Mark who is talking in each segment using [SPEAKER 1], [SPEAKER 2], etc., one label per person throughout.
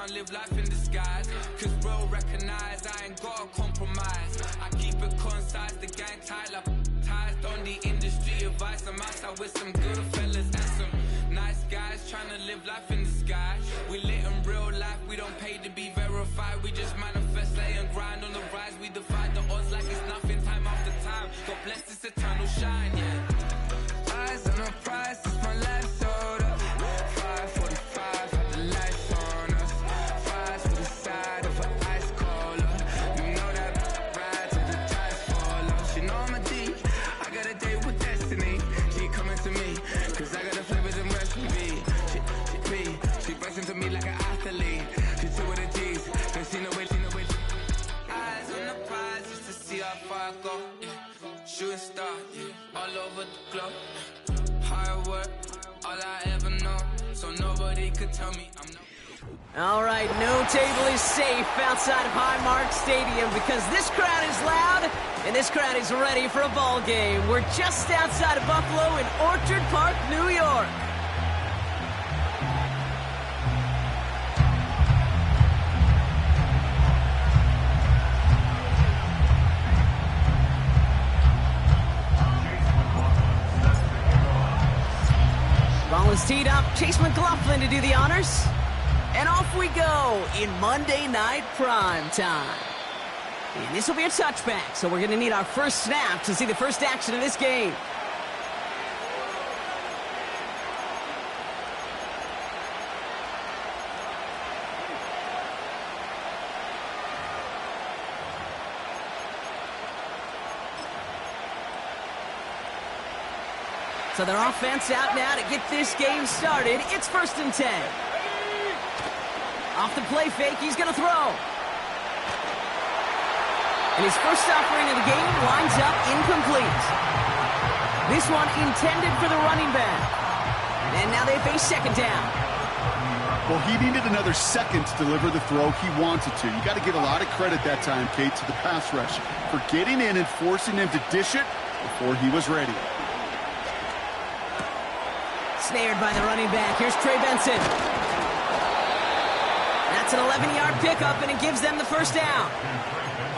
[SPEAKER 1] can't live life in disguise. Cause bro, recognize I ain't gotta compromise. I keep it concise, the gang tight like ties. On the industry advice, I'm outside with some good fellas and some nice guys trying to live life in disguise. We lit in real life, we don't pay to be verified. We just manifest, lay and grind on the rise. We defy the odds like it's nothing, time after time. God bless this eternal shine, yeah. Eyes on the prize, it's my life sold up. 5:45, had the lights on us. Fries for the side of an ice cola. You know that ride till the tides fall off. She know I'm a D, I got a date with destiny. She coming to me, cause I got a flavor them recipe. She breaks into me like an athlete. She two with the G's, and she no way. Eyes on the prize just to see how far I go, yeah. Shooting star, yeah, all over the globe. Hard work, all I ever know, so nobody could tell me I'm no.
[SPEAKER 2] All right, no table is safe outside of Highmark Stadium because this crowd is loud and this crowd is ready for a ball game. We're just outside of Buffalo in Orchard Park, New York. Ball is teed up. Chase McLaughlin to do the honors. And off we go in Monday Night Prime Time. And this will be a touchback, so we're going to need our first snap to see the first action of this game. So their offense out now to get this game started. It's 1st and 10. Off the play fake, he's going to throw. And his first offering of the game lines up incomplete. This one intended for the running back. And now they face 2nd down.
[SPEAKER 3] Well, he needed another second to deliver the throw he wanted to. You got to give a lot of credit that time, Kate, to the pass rush for getting in and forcing him to dish it before he was ready.
[SPEAKER 2] Snared by the running back. Here's Trey Benson. That's an 11-yard pickup, and it gives them the first down.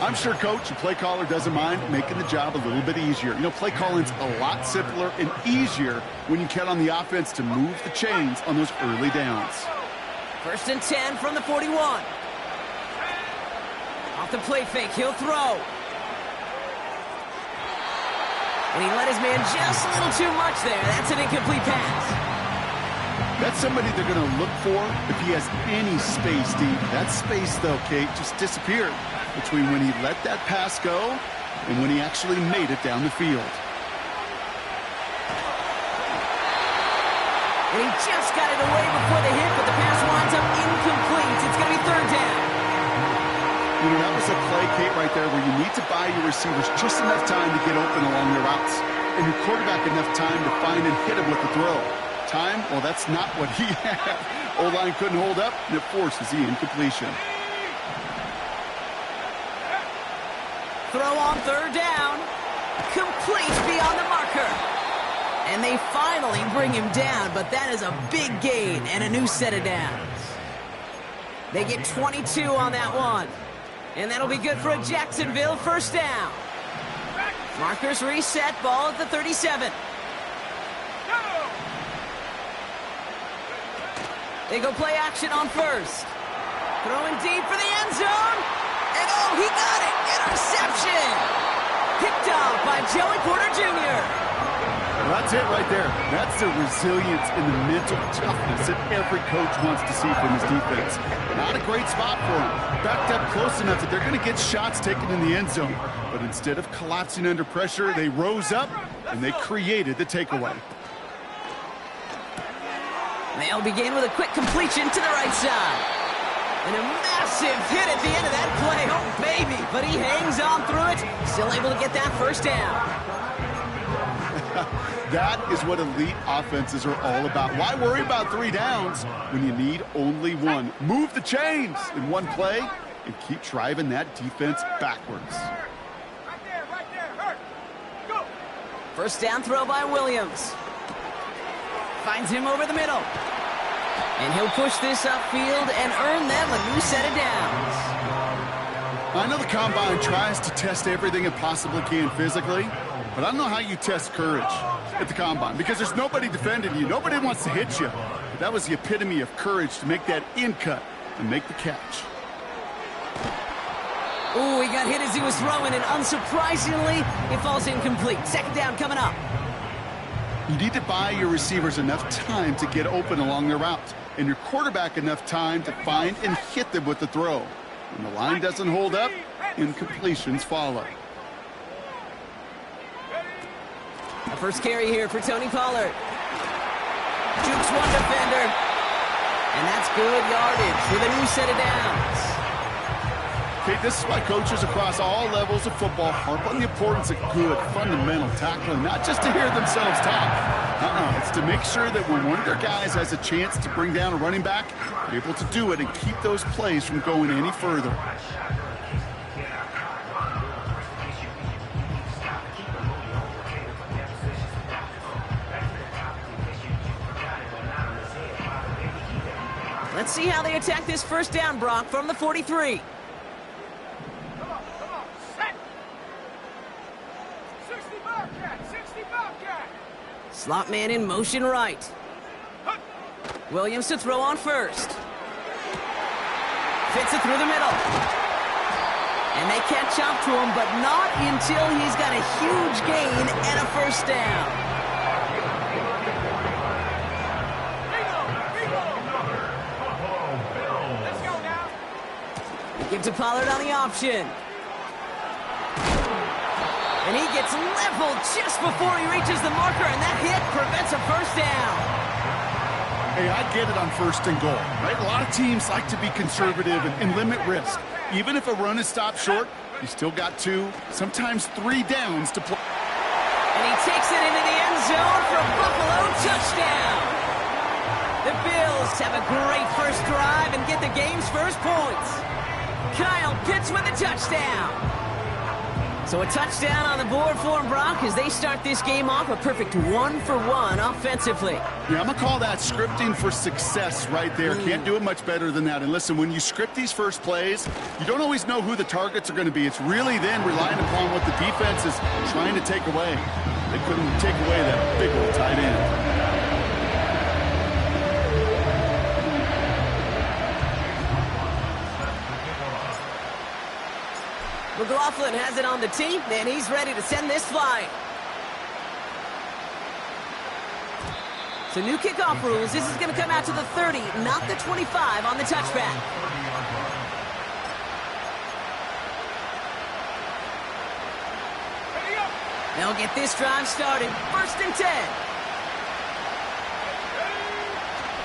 [SPEAKER 3] I'm sure, Coach, the play caller doesn't mind making the job a little bit easier. You know, play calling's a lot simpler and easier when you count on the offense to move the chains on those early downs.
[SPEAKER 2] 1st and 10 from the 41. Off the play fake, he'll throw. And he let his man just a little too much there. That's an incomplete pass.
[SPEAKER 3] That's somebody they're going to look for if he has any space deep. That space, though, Kate, just disappeared between when he let that pass go and when he actually made it down the field.
[SPEAKER 2] And he just got it away before the hit, but the pass winds up incomplete. It's going to be 3rd down.
[SPEAKER 3] You know, that was a play, Kate, right there where you need to buy your receivers just enough time to get open along their routes and your quarterback enough time to find and hit him with the throw. Time? Well, that's not what he had. O-line couldn't hold up, and it forces the incompletion.
[SPEAKER 2] Throw on 3rd down. Complete beyond the marker. And they finally bring him down, but that is a big gain and a new set of downs. They get 22 on that one. And that'll be good for a Jacksonville 1st down. Markers reset, ball at the 37. They go play action on 1st. Throwing deep for the end zone. And oh, he got it. Interception. Picked off by Joey Porter Jr.
[SPEAKER 3] Well, that's it right there. That's the resilience and the mental toughness that every coach wants to see from his defense. Not a great spot for him. Backed up close enough that they're going to get shots taken in the end zone. But instead of collapsing under pressure, they rose up and they created the takeaway.
[SPEAKER 2] They'll begin with a quick completion to the right side. And a massive hit at the end of that play. Oh, baby. But he hangs on through it. Still able to get that 1st down.
[SPEAKER 3] That is what elite offenses are all about. Why worry about 3 downs when you need only 1? Move the chains in one play and keep driving that defense backwards.
[SPEAKER 1] Right there. Go.
[SPEAKER 2] 1st down throw by Williams. Finds him over the middle. And he'll push this upfield and earn them a new set of downs.
[SPEAKER 3] I know the Combine tries to test everything it possibly can physically, but I don't know how you test courage at the Combine because there's nobody defending you. Nobody wants to hit you. But that was the epitome of courage to make that in cut and make the catch.
[SPEAKER 2] Ooh, he got hit as he was throwing, and unsurprisingly, it falls incomplete. Second down coming up.
[SPEAKER 3] You need to buy your receivers enough time to get open along their route, and your quarterback enough time to find and hit them with the throw. When the line doesn't hold up, incompletions follow.
[SPEAKER 2] A first carry here for Tony Pollard. Jukes one defender. And that's good yardage with a new set of downs.
[SPEAKER 3] Okay, this is why coaches across all levels of football harp on the importance of good, fundamental tackling, not just to hear themselves talk. It's to make sure that when one of their guys has a chance to bring down a running back, they're able to do it and keep those plays from going any further.
[SPEAKER 2] Let's see how they attack this first down, Brock, from the 43.
[SPEAKER 4] Come on, set. 60 Bobcat, 60 Bobcat.
[SPEAKER 2] Slot man in motion right. Williams to throw on first. Fits it through the middle. And they catch up to him, but not until he's got a huge gain and a first down. Give to Pollard on the option. And he gets leveled just before he reaches the marker, and that hit prevents a first down.
[SPEAKER 3] Hey, I get it on first and goal, right? A lot of teams like to be conservative and limit risk. Even if a run is stopped short, you still got 2, sometimes 3 downs to play.
[SPEAKER 2] And he takes it into the end zone for a Buffalo touchdown. The Bills have a great first drive and get the game's first points. Kyle Pitts with a touchdown. So a touchdown on the board for him, Brock, as they start this game off a perfect 1-for-1 offensively.
[SPEAKER 3] Yeah, I'm going to call that scripting for success right there. Can't do it much better than that. And listen, when you script these first plays, you don't always know who the targets are going to be. It's really then relying upon what the defense is trying to take away. They couldn't take away that big old tight end.
[SPEAKER 2] McLaughlin has it on the tee, and he's ready to send this flying. So new kickoff rules. This is going to come out to the 30, not the 25 on the touchback. They'll get this drive started. First and 10.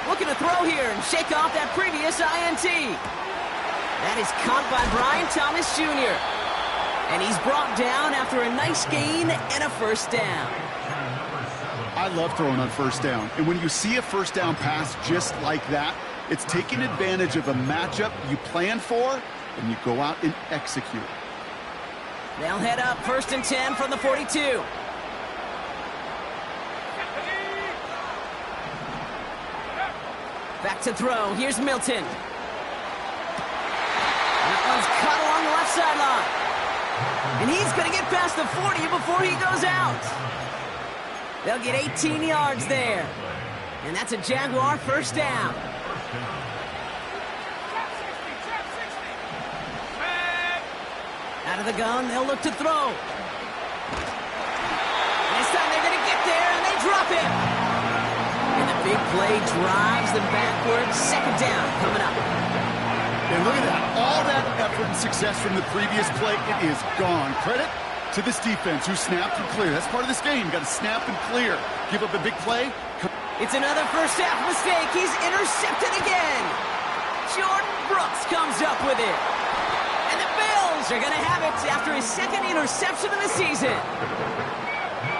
[SPEAKER 2] Looking to throw here and shake off that previous INT. That is caught by Brian Thomas Jr. And he's brought down after a nice gain and a first down.
[SPEAKER 3] I love throwing on first down. And when you see a first down pass just like that, it's taking advantage of a matchup you plan for, and you go out and execute.
[SPEAKER 2] They'll head up first and 10 from the 42. Back to throw. Here's Milton. That one's caught along the left sideline. And he's going to get past the 40 before he goes out. They'll get 18 yards there. And that's a Jaguar first down. Out of the gun, they'll look to throw. This time they're going to get there, and they drop him. And the big play drives them backwards. Second down coming up.
[SPEAKER 3] And look at that. All that effort and success from the previous play, it is gone. Credit to this defense who snapped and cleared. That's part of this game. Got to snap and clear. Give up a big play.
[SPEAKER 2] It's another first half mistake. He's intercepted again. Jordan Brooks comes up with it. And the Bills are going to have it after his second interception of the season.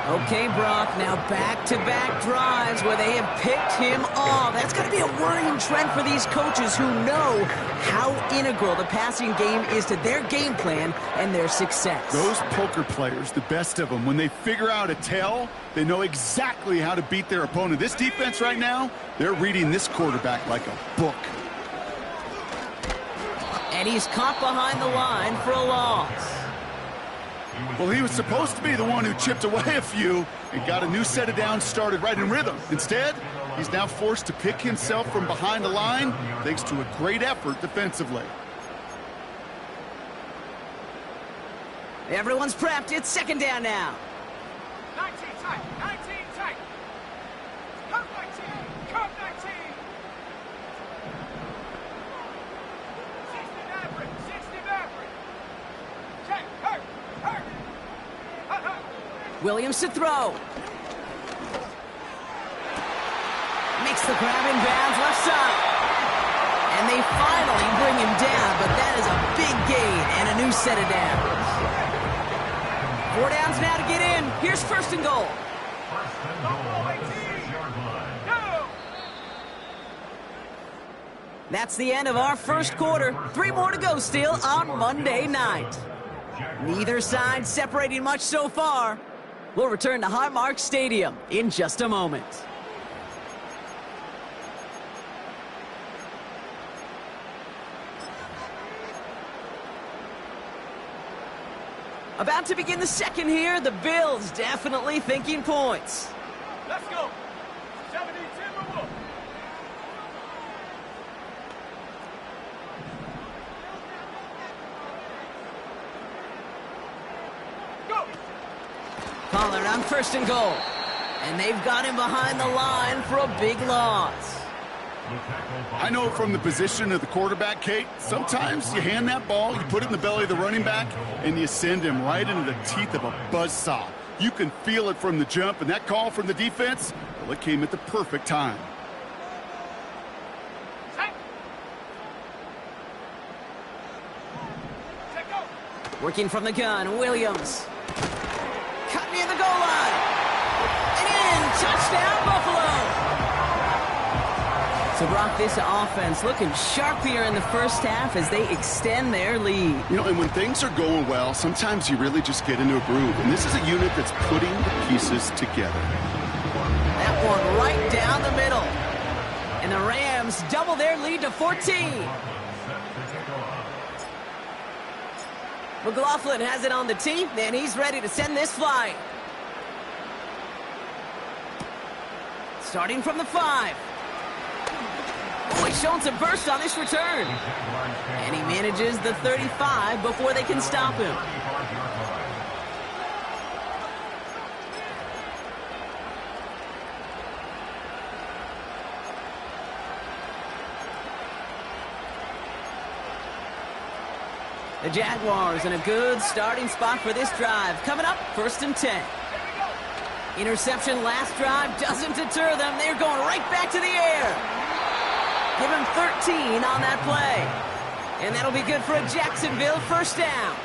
[SPEAKER 2] Okay, Brock, now back-to-back drives where they have picked him off. That's got to be a worrying trend for these coaches who know how integral the passing game is to their game plan and their success.
[SPEAKER 3] Those poker players, the best of them, when they figure out a tell, they know exactly how to beat their opponent. This defense right now, they're reading this quarterback like a book.
[SPEAKER 2] And he's caught behind the line for a loss.
[SPEAKER 3] Well, he was supposed to be the one who chipped away a few and got a new set of downs started right in rhythm. Instead, he's now forced to pick himself from behind the line thanks to a great effort defensively.
[SPEAKER 2] Everyone's prepped. It's second down now.
[SPEAKER 4] 19 tight, 19 tight. Come 19, come 19. 60 Maverick, 60 Maverick. Check, hurt, hurt. Hurt, hurt.
[SPEAKER 2] Williams to throw. Makes the grab in bounds left side. And they finally bring him down, but that is a big gain and a new set of downs. 4 downs now to get in. Here's first and goal. That's the end of our first quarter. 3 more to go still on Monday night. Neither side separating much so far. We'll return to Highmark Stadium in just a moment. About to begin the second here. The Bills definitely thinking points.
[SPEAKER 4] Let's go. 70 Timberwolves. Go.
[SPEAKER 2] Pollard on first and goal. And they've got him behind the line for a big loss.
[SPEAKER 3] I know from the position of the quarterback, Kate, sometimes you hand that ball, you put it in the belly of the running back, and you send him right into the teeth of a buzzsaw. You can feel it from the jump, and that call from the defense, well, it came at the perfect time.
[SPEAKER 4] Check. Check go.
[SPEAKER 2] Working from the gun, Williams. Cut near the goal line. And in, touchdown, Buffalo. So, Brock, this offense looking sharp here in the first half as they extend their lead.
[SPEAKER 3] You know, and when things are going well, sometimes you really just get into a groove. And this is a unit that's putting the pieces together.
[SPEAKER 2] That one right down the middle. And the Rams double their lead to 14. McLaughlin has it on the tee, and he's ready to send this flying. Starting from the 5. Oh, he's showing some burst on this return. And he manages the 35 before they can stop him. The Jaguars in a good starting spot for this drive. Coming up, 1st and 10. Interception last drive doesn't deter them. They're going right back to the air. Give him 13 on that play. And that'll be good for a Jacksonville first down.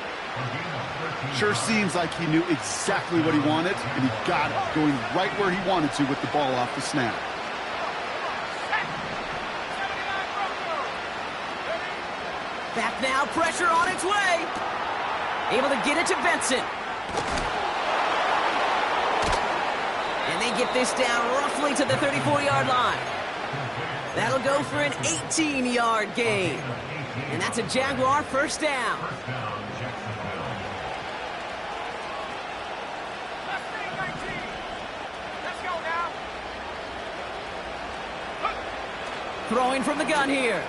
[SPEAKER 3] Sure seems like he knew exactly what he wanted, and he got it, going right where he wanted to with the ball off the snap.
[SPEAKER 2] Back now, pressure on its way. Able to get it to Benson. And they get this down roughly to the 34-yard line. That'll go for an 18-yard gain. And that's a Jaguar first down.
[SPEAKER 4] Let's go now.
[SPEAKER 2] Throwing from the gun here.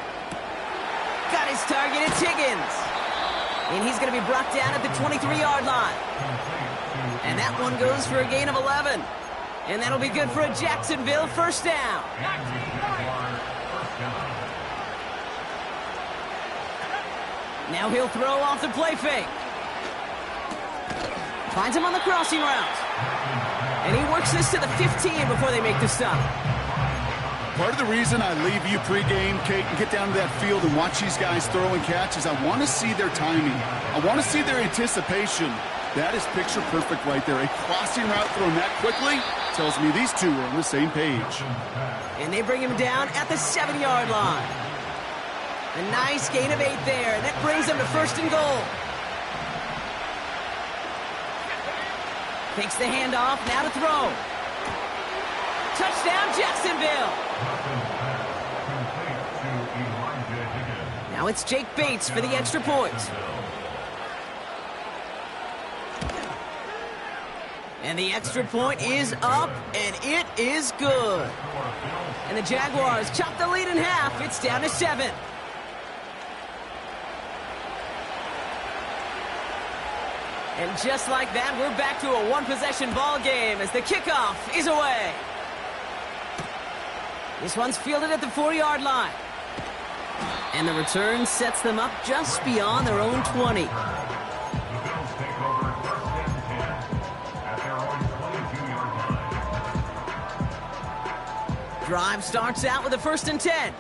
[SPEAKER 2] Got his target, it's Higgins. And he's going to be brought down at the 23-yard line. And that one goes for a gain of 11. And that'll be good for a Jacksonville first down. Now he'll throw off the play fake. Finds him on the crossing route. And he works this to the 15 before they make the stop.
[SPEAKER 3] Part of the reason I leave you pregame, Kate, and get down to that field and watch these guys throw and catch is I want to see their timing. I want to see their anticipation. That is picture perfect right there. A crossing route thrown that quickly tells me these two are on the same page.
[SPEAKER 2] And they bring him down at the 7-yard line. A nice gain of 8 there, and that brings them to 1st and goal. Takes the handoff, now to throw. Touchdown, Jacksonville. Now it's Jake Bates for the extra point. And the extra point is up, and it is good. And the Jaguars chop the lead in half. It's down to 7. And just like that, we're back to a one-possession ball game as the kickoff is away. This one's fielded at the 4-yard line. And the return sets them up just beyond their own 20. Drive starts out with a 1st and 10.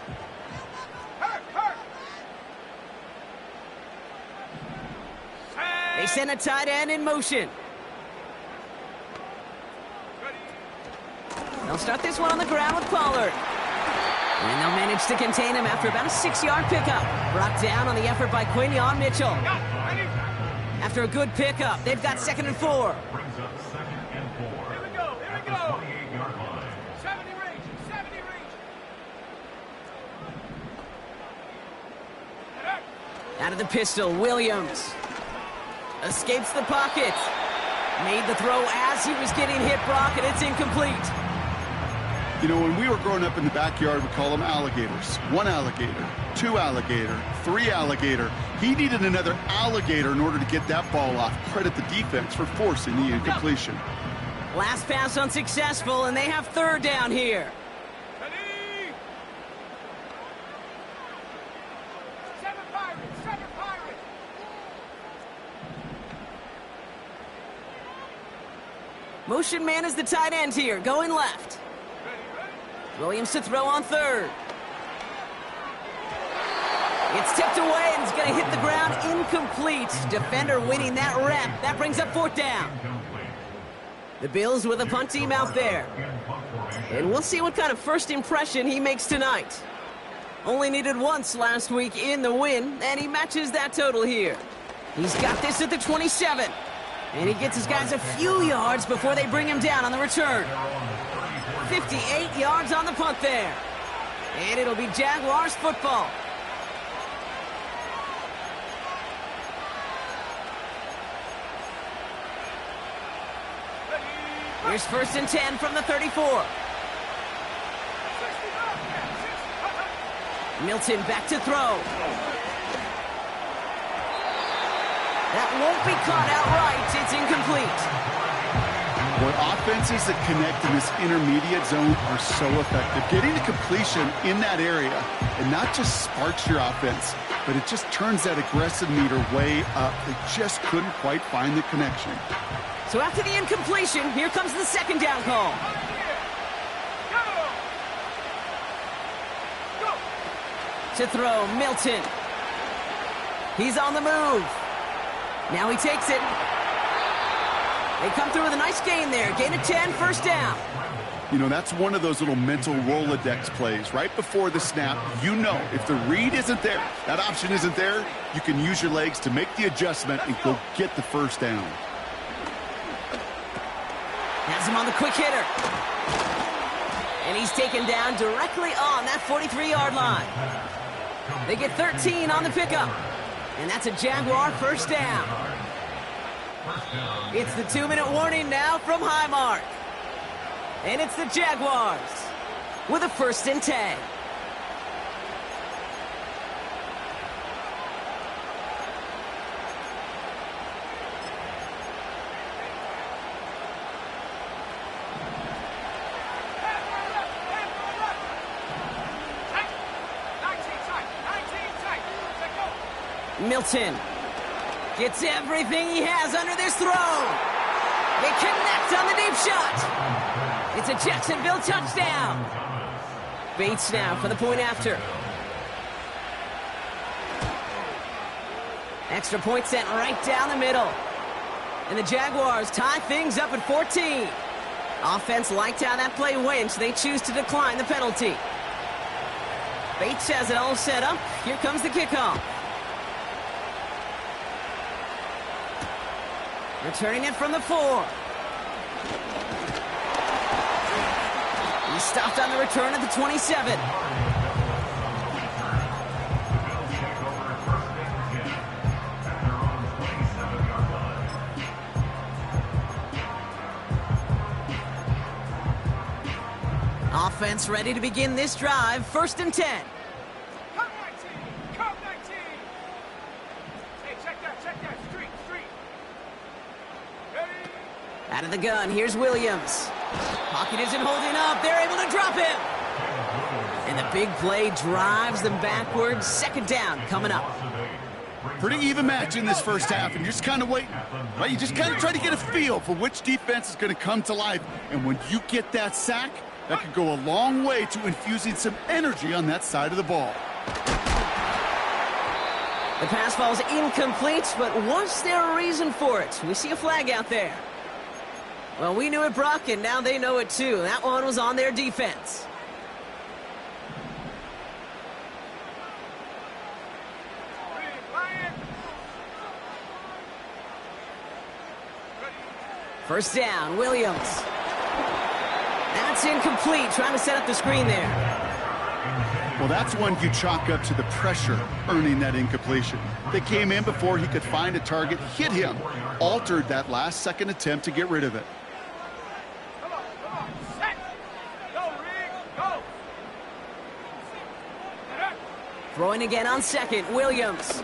[SPEAKER 2] They send a tight end in motion. They'll start this one on the ground with Pollard. And they'll manage to contain him after about a 6-yard pickup. Brought down on the effort by Quinion Mitchell. After a good pickup, they've got 2nd and 4. Out of the pistol, Williams escapes the pocket. Made the throw as he was getting hit, Brock, and it's incomplete.
[SPEAKER 3] You know, when we were growing up in the backyard, we call them alligators. 1 alligator, 2 alligator, 3 alligator. He needed another alligator in order to get that ball off. Credit the defense for forcing the incompletion.
[SPEAKER 2] Last pass unsuccessful, and they have 3rd down here. Motion man is the tight end here, going left. Williams to throw on 3rd. It's tipped away, and it's going to hit the ground incomplete. Defender winning that rep. That brings up 4th down. The Bills with a punt team out there. And we'll see what kind of first impression he makes tonight. Only needed once last week in the win, and he matches that total here. He's got this at the 27. And he gets his guys a few yards before they bring him down on the return. 58 yards on the punt there. And it'll be Jaguars football. Here's 1st and 10 from the 34. Milton back to throw. That won't be caught outright. It's incomplete.
[SPEAKER 3] Boy, offenses that connect in this intermediate zone are so effective. Getting a completion in that area, and not just sparks your offense, but it just turns that aggressive meter way up. They just couldn't quite find the connection.
[SPEAKER 2] So after the incompletion, here comes the 2nd down call. To throw, Milton. He's on the move. Now he takes it. They come through with a nice gain there. Gain of 10, 1st down.
[SPEAKER 3] You know, that's one of those little mental Rolodex plays. Right before the snap, you know if the read isn't there, that option isn't there, you can use your legs to make the adjustment and go get the 1st down.
[SPEAKER 2] Has him on the quick hitter. And he's taken down directly on that 43-yard line. They get 13 on the pickup. And that's a Jaguar 1st down. It's the 2-minute warning now from Highmark. And it's the Jaguars with a 1st and 10. Milton gets everything he has under this throw. They connect on the deep shot. It's a Jacksonville touchdown. Bates now for the point after. Extra point sent right down the middle. And the Jaguars tie things up at 14. Offense liked how that play went, so they choose to decline the penalty. Bates has it all set up. Here comes the kickoff. Returning it from the 4. He stopped on the return at the 27. Offense ready to begin this drive. 1st and 10.
[SPEAKER 4] Come 19! Come 19! Hey, check that. Street. Ready?
[SPEAKER 2] Out of the gun, here's Williams. Pocket isn't holding up. They're able to drop him. And the big play drives them backwards. 2nd down coming up.
[SPEAKER 3] Pretty even match in this first half, and you're just kind of waiting. Right? You just kind of try to get a feel for which defense is going to come to life. And when you get that sack, that could go a long way to infusing some energy on that side of the ball.
[SPEAKER 2] The pass ball's incomplete, but was there a reason for it? We see a flag out there. Well, we knew it, Brock, and now they know it too. That one was on their defense. First down, Williams. That's incomplete, trying to set up the screen there.
[SPEAKER 3] Well, that's one you chalk up to the pressure earning that incompletion. They came in before he could find a target, hit him, altered that last-second attempt to get rid of it.
[SPEAKER 4] Come on. Set. Go, Rig. Go.
[SPEAKER 2] Throwing again on 2nd, Williams.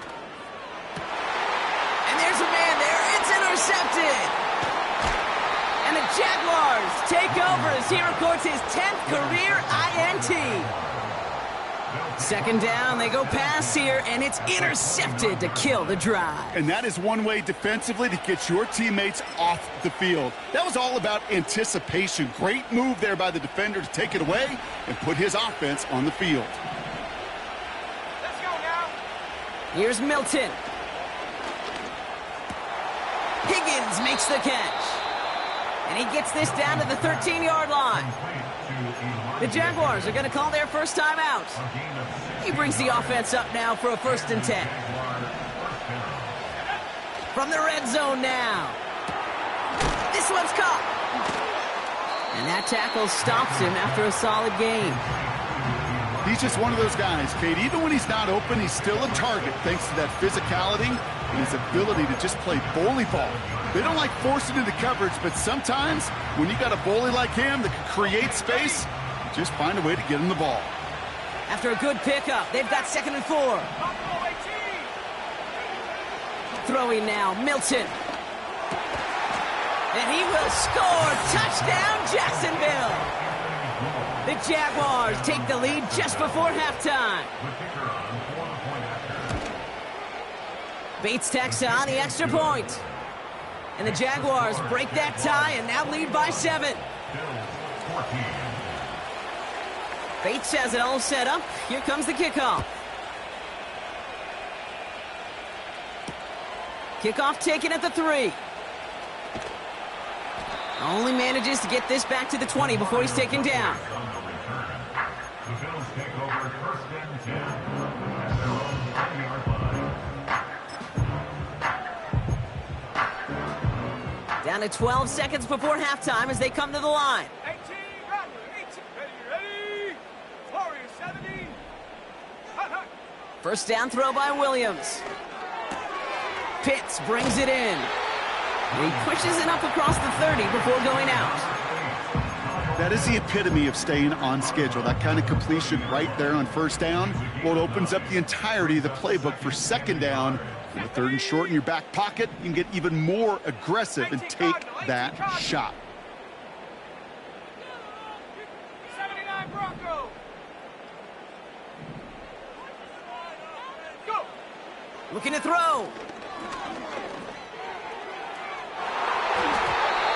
[SPEAKER 2] And there's a man there. It's intercepted. And the Jaguars take over as he records his 10th career INT. 2nd down, they go pass here, and it's intercepted to kill the drive.
[SPEAKER 3] And that is one way defensively to get your teammates off the field. That was all about anticipation. Great move there by the defender to take it away and put his offense on the field.
[SPEAKER 4] Let's go now.
[SPEAKER 2] Here's Milton. Higgins makes the catch. And he gets this down to the 13-yard line. The Jaguars are going to call their first time out. He brings the offense up now for a 1st and 10. From the red zone now. This one's caught. And that tackle stops him after a solid gain.
[SPEAKER 3] He's just one of those guys, Kate. Even when he's not open, he's still a target thanks to that physicality and his ability to just play bully ball. They don't like forcing into coverage, but sometimes when you got a bully like him that can create space, just find a way to get him the ball.
[SPEAKER 2] After a good pickup, they've got 2nd and 4. Throwing now, Milton. And he will score. Touchdown, Jacksonville. The Jaguars take the lead just before halftime. Bates tacks on the extra point. And the Jaguars break that tie and now lead by 7. Bates has it all set up. Here comes the kickoff. Kickoff taken at the 3. Only manages to get this back to the 20 before he's taken down. Down to 12 seconds before halftime as they come to the line.
[SPEAKER 4] 18, ready. Warriors 70. Hut.
[SPEAKER 2] First down throw by Williams. Pitts brings it in. He pushes it up across the 30 before going out.
[SPEAKER 3] That is the epitome of staying on schedule. That kind of completion right there on 1st down. Well, it opens up the entirety of the playbook for 2nd down. With 3rd and short in your back pocket, you can get even more aggressive and take that shot.
[SPEAKER 4] 79 Bronco. Go.
[SPEAKER 2] Looking to throw.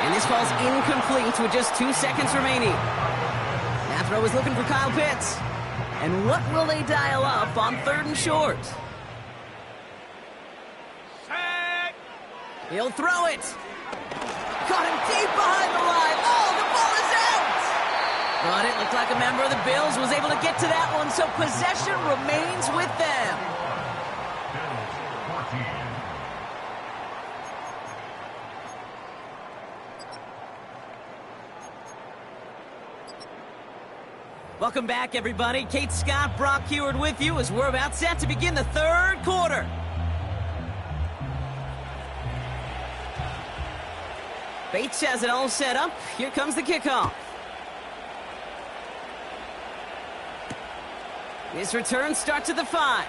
[SPEAKER 2] And this ball's incomplete with just 2 seconds remaining. That throw is looking for Kyle Pitts. And what will they dial up on 3rd and short?
[SPEAKER 4] Set.
[SPEAKER 2] He'll throw it. Got him deep behind the line. Oh, the ball is out! But it looked like a member of the Bills was able to get to that one, so possession remains with them. Welcome back, everybody. Kate Scott, Brock Heward with you as we're about set to begin the third quarter. Bates has it all set up. Here comes the kickoff. This return starts at the 5.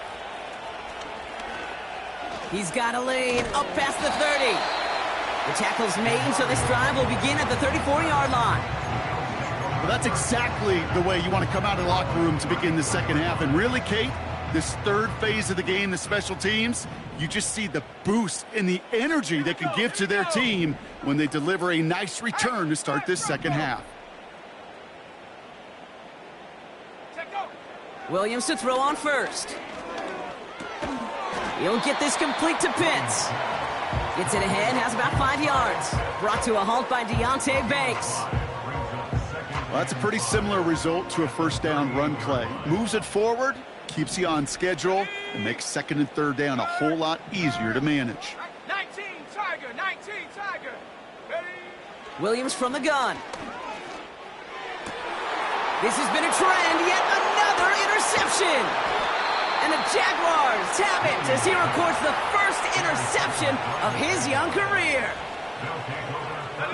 [SPEAKER 2] He's got a lane up past the 30. The tackle's made, so this drive will begin at the 34-yard line.
[SPEAKER 3] Well, that's exactly the way you want to come out of the locker room to begin the second half. And really, Kate, this third phase of the game, the special teams, you just see the boost and the energy they can give to their team when they deliver a nice return to start this second half.
[SPEAKER 2] Williams to throw on first. He'll get this complete to Pitts. Gets it ahead, has about 5 yards. Brought to a halt by Deontay Banks.
[SPEAKER 3] Well, that's a pretty similar result to a first down run play. Moves it forward, keeps you on schedule, and makes second and third down a whole lot easier to manage.
[SPEAKER 4] 19 Tiger, 19 Tiger. Ready?
[SPEAKER 2] Williams from the gun. This has been a trend, yet another interception. And the Jaguars have it as he records the first interception of his young career.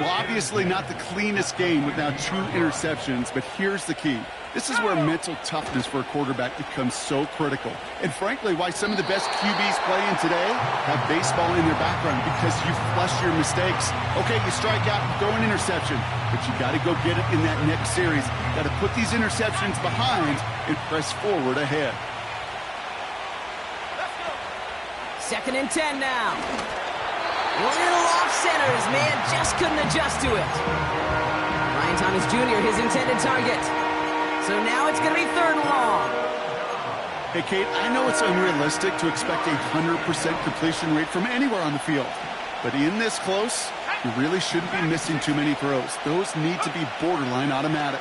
[SPEAKER 3] Well, obviously not the cleanest game with now 2 interceptions, but here's the key. This is where mental toughness for a quarterback becomes so critical. And frankly, why some of the best QBs playing today have baseball in their background, because you flush your mistakes. Okay, you strike out, you throw an interception, but you got to go get it in that next series. Got to put these interceptions behind and press forward ahead.
[SPEAKER 2] Second and 10 now. A little off center. His man just couldn't adjust to it. Ryan Thomas Jr., his intended target. So now it's going to be third and long.
[SPEAKER 3] Hey, Kate, I know it's unrealistic to expect a 100% completion rate from anywhere on the field. But in this close, you really shouldn't be missing too many throws. Those need to be borderline automatic.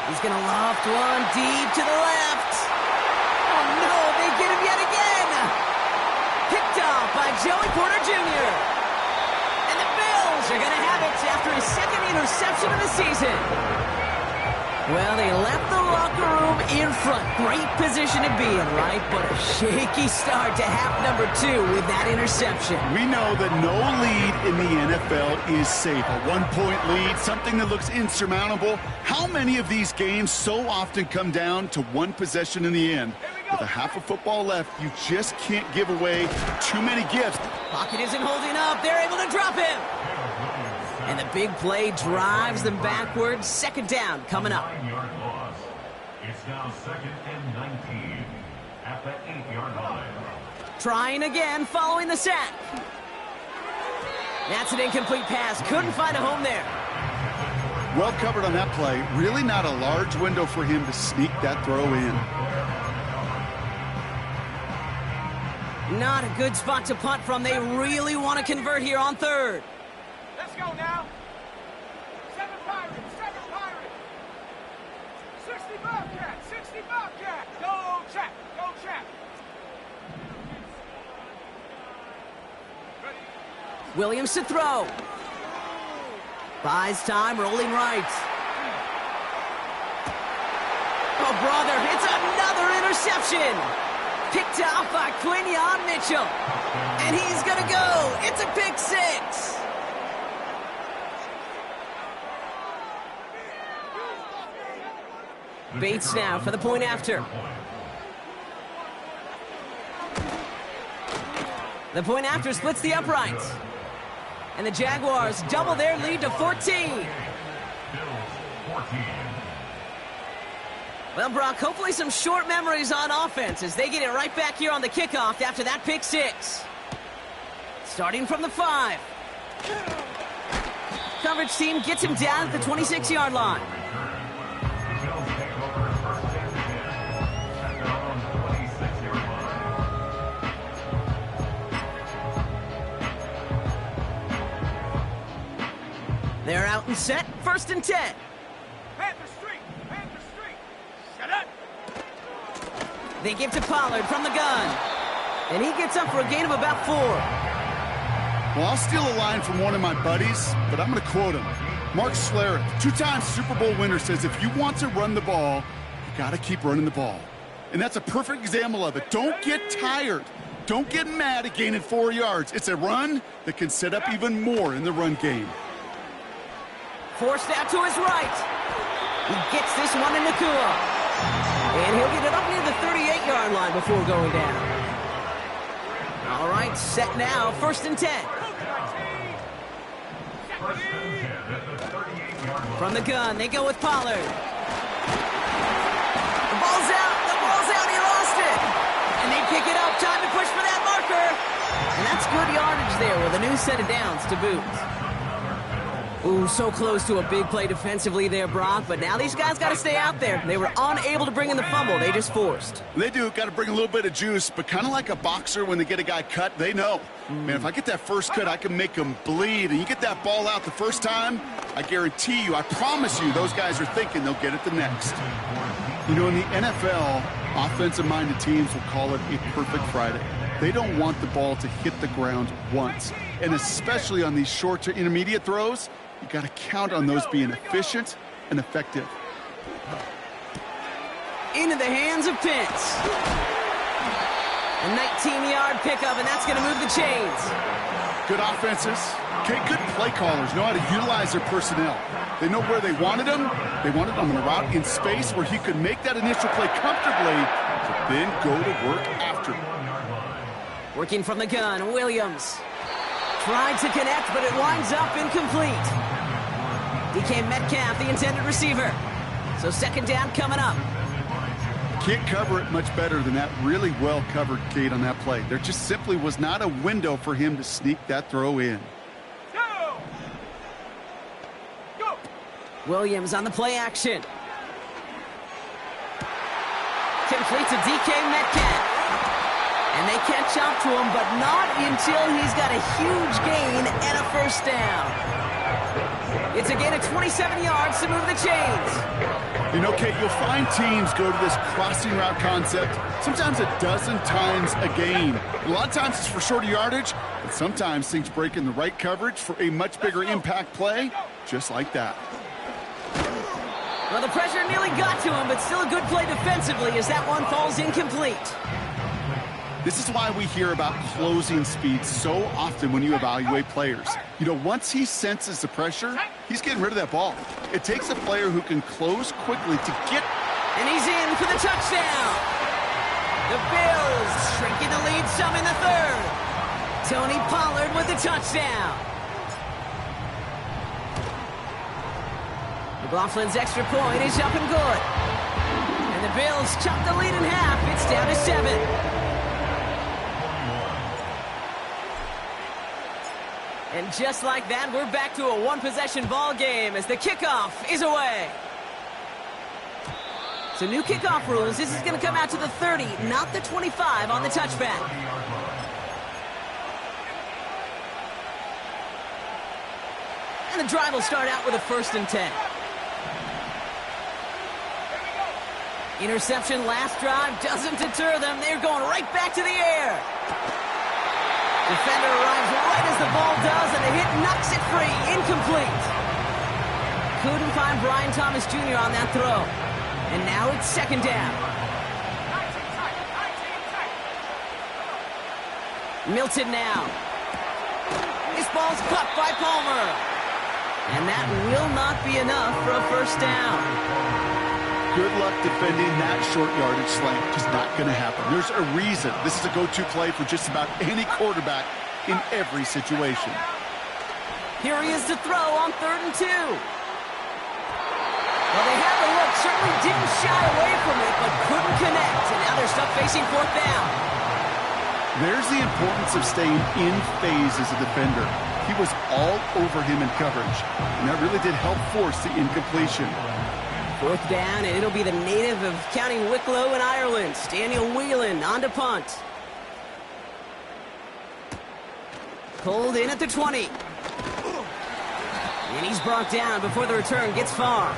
[SPEAKER 2] He's going to loft one deep to the left. Oh, no, they get him yet again. Picked off by Joey Porter Jr. And the Bills are going to have it after his second interception of the season. Well, they left the locker room in front. Great position to be in, right? But a shaky start to half number 2 with that interception.
[SPEAKER 3] We know that no lead in the NFL is safe. A 1-point lead, something that looks insurmountable. How many of these games so often come down to one possession in the end? With a half of football left, you just can't give away too many gifts.
[SPEAKER 2] Pocket isn't holding up. They're able to drop him. And the big play drives them backwards. Second down coming up.
[SPEAKER 5] It's now second and 19 at the 8-yard line.
[SPEAKER 2] Trying again following the sack. That's an incomplete pass. Couldn't find a home there.
[SPEAKER 3] Well covered on that play. Really not a large window for him to sneak that throw in.
[SPEAKER 2] Not a good spot to punt from. They really want to convert here on third.
[SPEAKER 4] Let's go now. 7 Pirates, 7 Pirates. 60 Bobcats, 60 Bobcats. Go Jack, go Jack. Ready?
[SPEAKER 2] Williams to throw. Buys time, rolling right. Oh, brother, it's another interception. Picked off by Quinyon Mitchell. And he's going to go. It's a pick 6. Bates now for the point after. The point after splits the uprights. And the Jaguars double their lead to 14. Well, Brock, hopefully some short memories on offense as they get it right back here on the kickoff after that pick 6. Starting from the 5. Coverage team gets him down at the 26-yard line. They're out and set. 1st and 10.
[SPEAKER 4] Panther Street! Panther Street! Shut up!
[SPEAKER 2] They give to Pollard from the gun. And he gets up for a gain of about 4.
[SPEAKER 3] Well, I'll steal a line from one of my buddies, but I'm going to quote him. Mark Schlereth, 2-time Super Bowl winner, says if you want to run the ball, you got to keep running the ball. And that's a perfect example of it. Don't get tired. Don't get mad at gaining 4 yards. It's a run that can set up even more in the run game.
[SPEAKER 2] Forced out to his right. He gets this one in Nakua. And he'll get it up near the 38-yard line before going down. All right, set now. 1st and 10. From the gun, they go with Pollard. The ball's out. The ball's out. He lost it. And they pick it up. Time to push for that marker. And that's good yardage there with a new set of downs to boot. Ooh, so close to a big play defensively there, Brock. But now these guys got to stay out there. They were unable to bring in the fumble. They just forced.
[SPEAKER 3] They do. Got to bring a little bit of juice, but kind of like a boxer when they get a guy cut, they know. Man, if I get that first cut, I can make him bleed. And you get that ball out the first time, I guarantee you, I promise you, those guys are thinking they'll get it the next. You know, in the NFL, offensive-minded teams will call it a perfect Friday. They don't want the ball to hit the ground once. And especially on these short to intermediate throws, you got to count on those being efficient and effective.
[SPEAKER 2] Into the hands of Pitts. A 19-yard pickup, and that's going to move the chains.
[SPEAKER 3] Good offenses. Okay, good play callers know how to utilize their personnel. They know where they wanted him. They wanted him on a route in space where he could make that initial play comfortably, but then go to work after.
[SPEAKER 2] Working from the gun, Williams. Tried to connect, but it winds up incomplete. DK Metcalf, the intended receiver. So 2nd down coming up.
[SPEAKER 3] Can't cover it much better than that really well-covered gate on that play. There just simply was not a window for him to sneak that throw in.
[SPEAKER 4] Go! Go!
[SPEAKER 2] Williams on the play action. Complete to DK Metcalf. And they catch up to him, but not until he's got a huge gain and a 1st down. It's a gain of 27 yards to move the chains.
[SPEAKER 3] You know, Kate, you'll find teams go to this crossing route concept sometimes a dozen times a game. A lot of times it's for shorter yardage, but sometimes things break in the right coverage for a much bigger impact play, just like that.
[SPEAKER 2] Well, the pressure nearly got to him, but still a good play defensively as that one falls incomplete.
[SPEAKER 3] This is why we hear about closing speed so often when you evaluate players. You know, once he senses the pressure, he's getting rid of that ball. It takes a player who can close quickly to get...
[SPEAKER 2] And he's in for the touchdown. The Bills shrinking the lead some in the 3rd. Tony Pollard with the touchdown. McLaughlin's extra point is up and good. And the Bills chop the lead in half. It's down to 7. And just like that, we're back to a one-possession ball game as the kickoff is away. So new kickoff rules. This is going to come out to the 30, not the 25 on the touchback. And the drive will start out with a 1st and 10. Interception last drive doesn't deter them. They're going right back to the air. Defender arrives right as the ball does, and the hit knocks it free. Incomplete. Couldn't find Brian Thomas Jr. on that throw. And now it's 2nd down. Milton now. This ball's caught by Palmer. And that will not be enough for a 1st down.
[SPEAKER 3] Good luck defending that short yardage slant. Just not going to happen. There's a reason. This is a go-to play for just about any quarterback in every situation.
[SPEAKER 2] Here he is to throw on 3rd and 2. Well, they had the look. Certainly didn't shy away from it, but couldn't connect. And now they're stuck facing 4th down.
[SPEAKER 3] There's the importance of staying in phase as a defender. He was all over him in coverage, and that really did help force the incompletion.
[SPEAKER 2] 4th down, and it'll be the native of County Wicklow in Ireland, Daniel Whelan, on to punt. Pulled in at the 20. And he's brought down before the return gets far.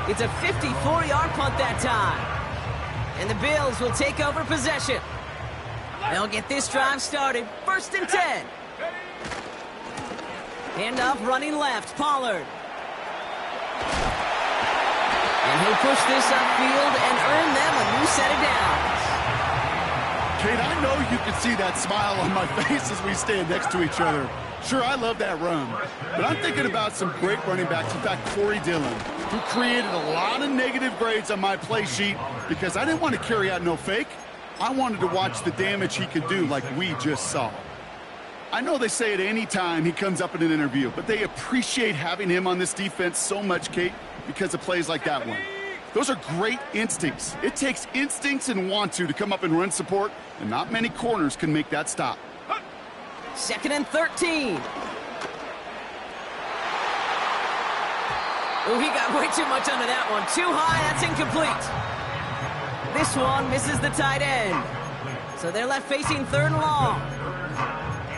[SPEAKER 2] It's a 54-yard punt that time. And the Bills will take over possession. They'll get this drive started. 1st and 10. Handoff running left, Pollard. And he'll push this upfield and earn them a new set of downs.
[SPEAKER 3] Kate, I know you can see that smile on my face as we stand next to each other. Sure, I love that run, but I'm thinking about some great running backs. In fact, Corey Dillon, who created a lot of negative grades on my play sheet because I didn't want to carry out no fake. I wanted to watch the damage he could do like we just saw. I know they say it any time he comes up in an interview, but they appreciate having him on this defense so much, Kate, because of plays like that one. Those are great instincts. It takes instincts and want to come up and run support, and not many corners can make that stop.
[SPEAKER 2] 2nd and 13. Oh, he got way too much under that one. Too high, that's incomplete. This one misses the tight end. So they're left facing 3rd and long.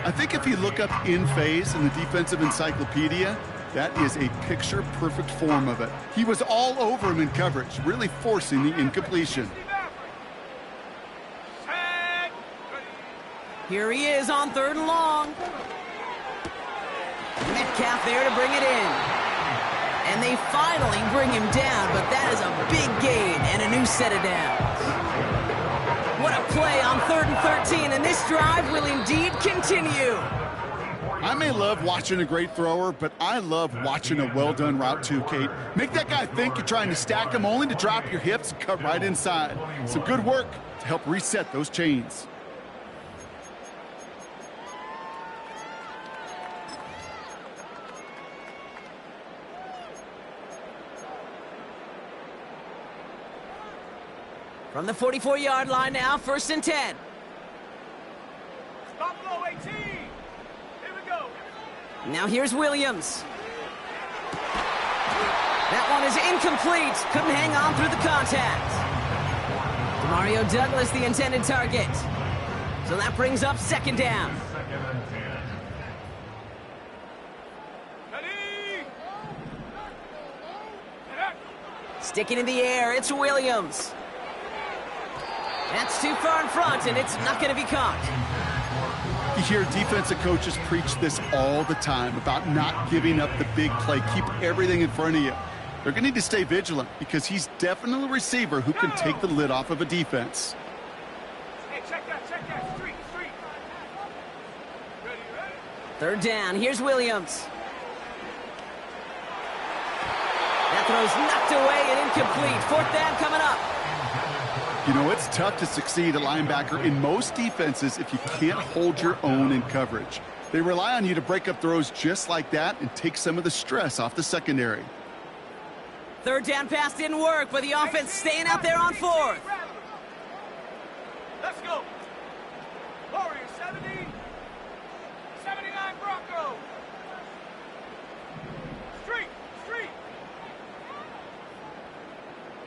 [SPEAKER 3] I think if you look up in phase in the defensive encyclopedia, that is a picture-perfect form of it. He was all over him in coverage, really forcing the incompletion.
[SPEAKER 2] Here he is on 3rd and long. Metcalf there to bring it in. And they finally bring him down, but that is a big gain and a new set of downs. What a play on 3rd and 13, and this drive will indeed continue.
[SPEAKER 3] I may love watching a great thrower, but I love watching a well-done route too, Kate. Make that guy think you're trying to stack him only to drop your hips and cut right inside. Some good work to help reset those chains.
[SPEAKER 2] From the 44-yard line now, 1st and 10.
[SPEAKER 4] Stop low, 18. Here we go.
[SPEAKER 2] Now here's Williams. That one is incomplete. Couldn't hang on through the contact. Demario Douglas, the intended target. So that brings up 2nd down.
[SPEAKER 4] Ready?
[SPEAKER 2] Sticking in the air, it's Williams. That's too far in front, and it's not going to be caught.
[SPEAKER 3] You hear defensive coaches preach this all the time about not giving up the big play. Keep everything in front of you. They're going to need to stay vigilant because he's definitely a receiver who can take the lid off of a defense.
[SPEAKER 4] Hey, check that, street. Ready?
[SPEAKER 2] 3rd down, here's Williams. That throw's knocked away and incomplete. 4th down coming up.
[SPEAKER 3] You know, it's tough to succeed at linebacker in most defenses if you can't hold your own in coverage. They rely on you to break up throws just like that and take some of the stress off the secondary.
[SPEAKER 2] 3rd down pass didn't work, but the offense staying out there on 4th.
[SPEAKER 4] Let's go. Warriors 70. 79 Bronco. Street.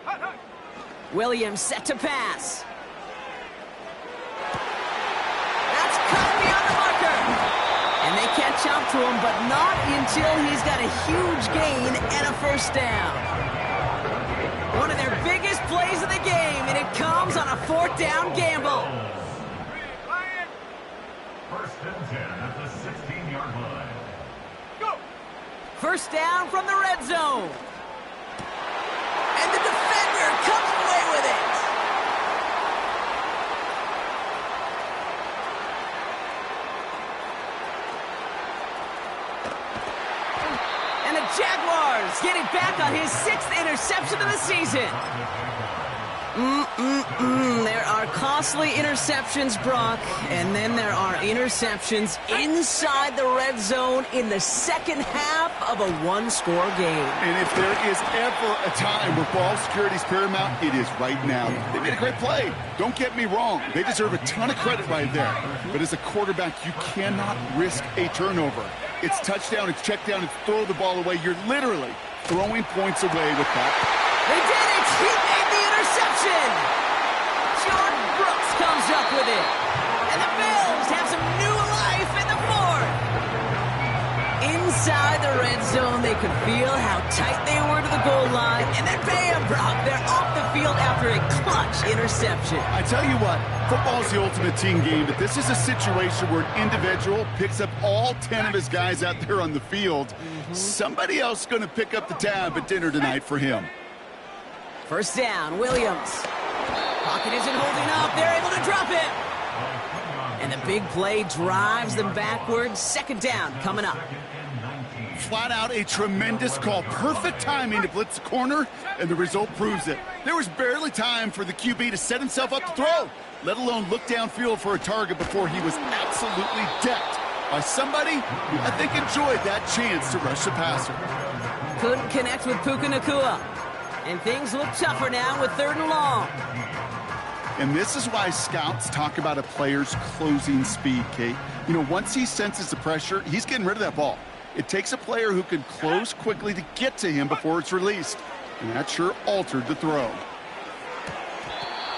[SPEAKER 4] Hut.
[SPEAKER 2] Williams set to pass. That's cut beyond the marker. And they catch up to him, but not until he's got a huge gain and a 1st down. One of their biggest plays of the game, and it comes on a 4th down gamble.
[SPEAKER 5] 1st and 10 at the 16-yard line.
[SPEAKER 4] Go.
[SPEAKER 2] 1st down from the red zone. And the defender comes away with it. And the Jaguars get it back on his 6th interception of the season. There are costly interceptions, Brock, and then there are interceptions inside the red zone in the 2nd half of a 1-score game.
[SPEAKER 3] And if there is ever a time where ball security is paramount, it is right now. They made a great play. Don't get me wrong. They deserve a ton of credit right there. But as a quarterback, you cannot risk a turnover. It's touchdown, it's check down, it's throw the ball away. You're literally throwing points away with that.
[SPEAKER 2] They did it! He made the interception! Jordan Brooks comes up with it. And the Bills have some new life in the 4th. Inside the red could feel how tight they were to the goal line, and then bam, Brock, they're off the field after a clutch interception.
[SPEAKER 3] I tell you what, football's the ultimate team game, but this is a situation where an individual picks up all 10 of his guys out there on the field. Somebody else is going to pick up the tab at dinner tonight for him.
[SPEAKER 2] First down, Williams. Pocket isn't holding up. They're able to drop it. And the big play drives them backwards. Second down coming up.
[SPEAKER 3] Flat out a tremendous call. Perfect timing to blitz the corner, and the result proves it. There was barely time for the QB to set himself up to throw, let alone look downfield for a target before he was absolutely decked by somebody who I think enjoyed that chance to rush the passer.
[SPEAKER 2] Couldn't connect with Puka Nacua. And things look tougher now with 3rd and long.
[SPEAKER 3] And this is why scouts talk about a player's closing speed, Kate. You know, once he senses the pressure, he's getting rid of that ball. It takes a player who can close quickly to get to him before it's released. And that sure altered the throw.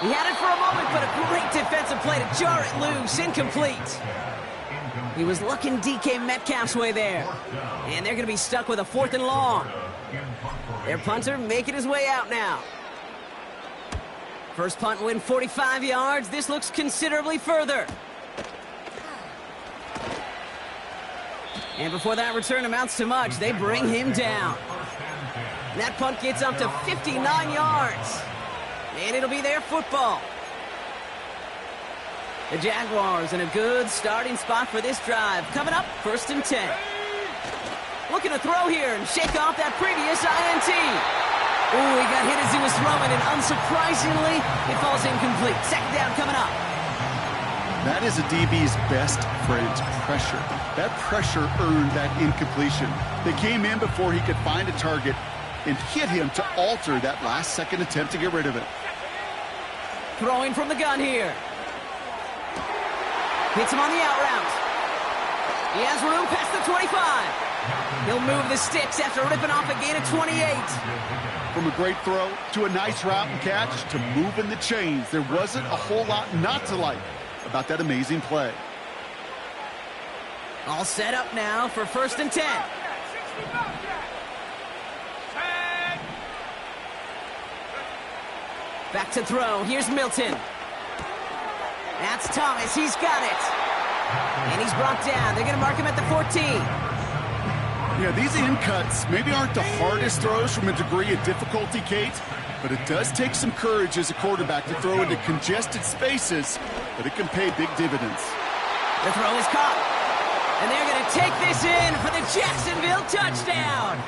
[SPEAKER 2] He had it for a moment, but a great defensive play to jar it loose. Incomplete. He was looking DK Metcalf's way there. And they're going to be stuck with a 4th and long. Their punter making his way out now. First punt win 45 yards. This looks considerably further. And before that return amounts to much, they bring him down. That punt gets up to 59 yards. And it'll be their football. The Jaguars in a good starting spot for this drive. Coming up, 1st and 10. Looking to throw here and shake off that previous INT. Ooh, he got hit as he was throwing, and unsurprisingly, it falls incomplete. Second down coming up.
[SPEAKER 3] That is a DB's best friend, pressure. That pressure earned that incompletion. They came in before he could find a target and hit him to alter that last-second attempt to get rid of it.
[SPEAKER 2] Throwing from the gun here. Hits him on the out route. He has room past the 25. He'll move the sticks after ripping off a gain of 28.
[SPEAKER 3] From a great throw to a nice route and catch to moving the chains, there wasn't a whole lot not to like about that amazing play.
[SPEAKER 2] All set up now for 1st and 10. Back to throw. Here's Milton. That's Thomas. He's got it. And he's brought down. They're going to mark him at the 14.
[SPEAKER 3] Yeah, these in cuts maybe aren't the hardest throws from a degree of difficulty, Kate, but it does take some courage as a quarterback to throw into congested spaces, but it can pay big dividends.
[SPEAKER 2] The throw is caught. And they're going to take this in for the Jacksonville touchdown.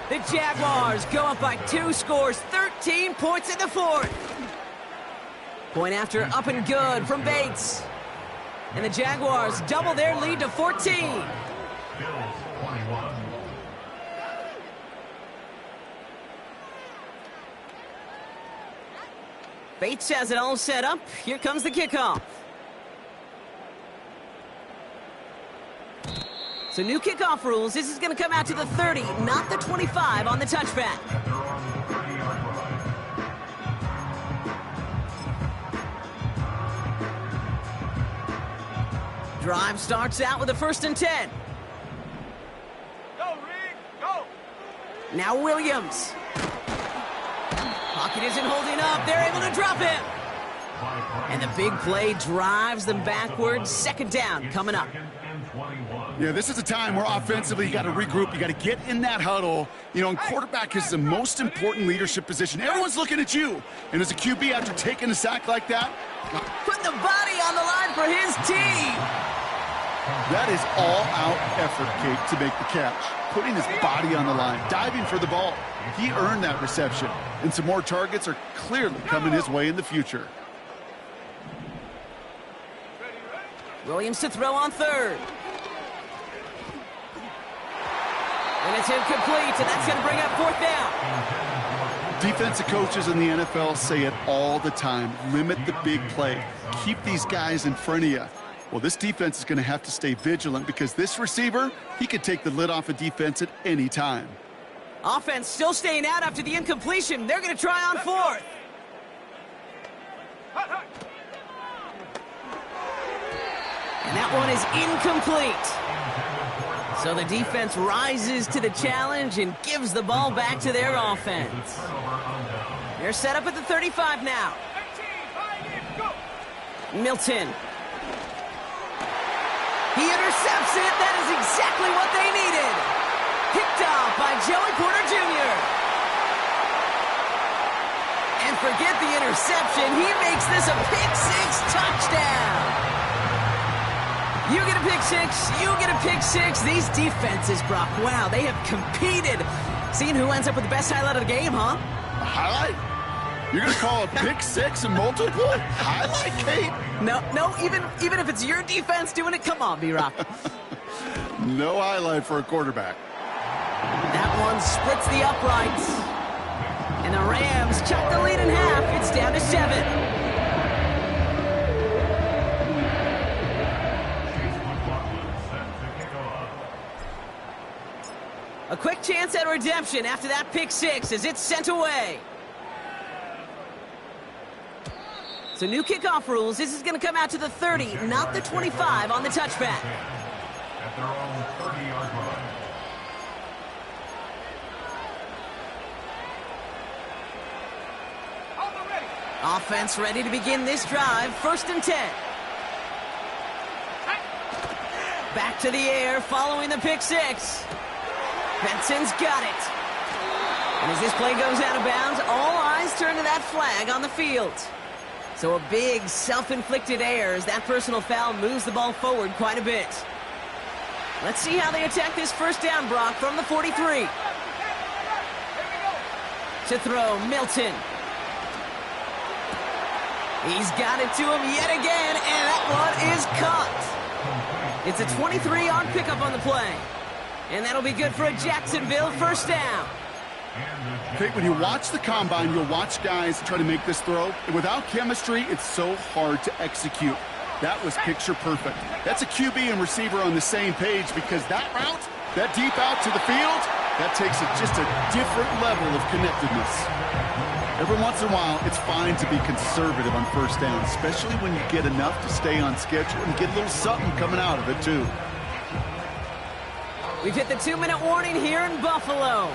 [SPEAKER 2] The Jaguars go up by 2 scores, 13 points in the 4th. Point after up and good from Bates. And the Jaguars double their lead to 14.
[SPEAKER 5] Bills 21.
[SPEAKER 2] Bates has it all set up. Here comes the kickoff. So new kickoff rules. This is going to come out to the 30, not the 25 on the touchback.
[SPEAKER 5] They're on the 30-yard line.
[SPEAKER 2] Drive starts out with a 1st and 10.
[SPEAKER 4] Go, Reed, go!
[SPEAKER 2] Now Williams. Pocket isn't holding up. They're able to drop it. And the big play drives them backwards. Second down coming up.
[SPEAKER 3] Yeah, this is a time where offensively you got to regroup. You got to get in that huddle. You know, and quarterback is the most important leadership position. Everyone's looking at you. And as a QB, after taking a sack like that,
[SPEAKER 2] Put the body on the line for his team.
[SPEAKER 3] that is all-out effort, Kate, to make the catch. Putting his body on the line, diving for the ball. He earned that reception. And some more targets are clearly coming his way in the future.
[SPEAKER 2] Williams to throw on 3rd. And it's incomplete, and that's going to bring up 4th down.
[SPEAKER 3] Defensive coaches in the NFL say it all the time. Limit the big play. Keep these guys in front of you. Well, this defense is going to have to stay vigilant because this receiver, he could take the lid off a defense at any time.
[SPEAKER 2] Offense still staying out after the incompletion. They're going to try on 4th. And that one is incomplete. So the defense rises to the challenge and gives the ball back to their offense. They're set up at the 35 now.
[SPEAKER 4] 18, go!
[SPEAKER 2] Milton. He intercepts it. That is exactly what they needed. Picked off by Joey Porter Jr. And forget the interception. He makes this a pick-6 touchdown. You get a pick-6. You get a pick-6. These defenses, Brock, wow, they have competed. Seeing who ends up with the best highlight of the game, huh?
[SPEAKER 3] A highlight? You're going to call a pick-6 and multiple? Highlight, Kate?
[SPEAKER 2] No, even if it's your defense doing it, come on, B-Rock.
[SPEAKER 3] No highlight for a quarterback.
[SPEAKER 2] That one splits the uprights. And the Rams chop the lead in half. It's down to 7. A quick chance at redemption after that pick-6 as it's sent away. So new kickoff rules. This is going to come out to the 30, not the 25 on the touchback.
[SPEAKER 5] At their own 30-yard line.
[SPEAKER 2] Offense ready to begin this drive. 1st and 10. Back to the air following the pick-6. Benson's got it. And as this play goes out of bounds, all eyes turn to that flag on the field. So a big self-inflicted error as that personal foul moves the ball forward quite a bit. Let's see how they attack this 1st down, Brock, from the 43. To throw, Milton. He's got it to him yet again, and that one is caught. It's a 23-yard pickup on the play. And that'll be good for a Jacksonville 1st down.
[SPEAKER 3] Kate, when you watch the combine, you'll watch guys try to make this throw. And without chemistry, it's so hard to execute. That was picture perfect. That's a QB and receiver on the same page because that route, that deep out to the field, that takes it just a different level of connectedness. Every once in a while, it's fine to be conservative on 1st down, especially when you get enough to stay on schedule and get a little something coming out of it, too.
[SPEAKER 2] We've hit the 2-minute warning here in Buffalo.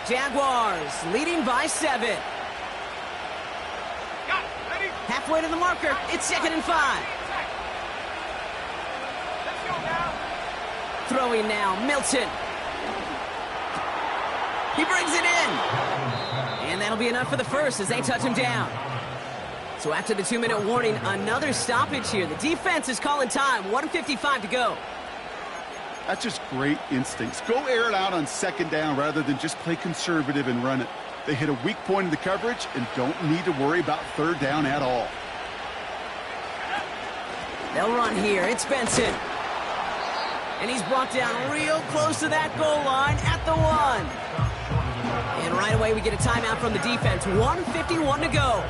[SPEAKER 2] Jaguars leading by 7. Halfway to the marker, it's 2nd and 5.
[SPEAKER 4] Let's go now.
[SPEAKER 2] Throwing now, Milton. He brings it in. And that'll be enough for the 1st as they touch him down. So after the 2-minute warning, another stoppage here. The defense is calling time. 1:55 to go.
[SPEAKER 3] That's just great instincts. Go air it out on 2nd down rather than just play conservative and run it. They hit a weak point in the coverage and don't need to worry about 3rd down at all.
[SPEAKER 2] They'll run here. It's Benson. And he's brought down real close to that goal line at the 1. And right away we get a timeout from the defense. 1:51 to go.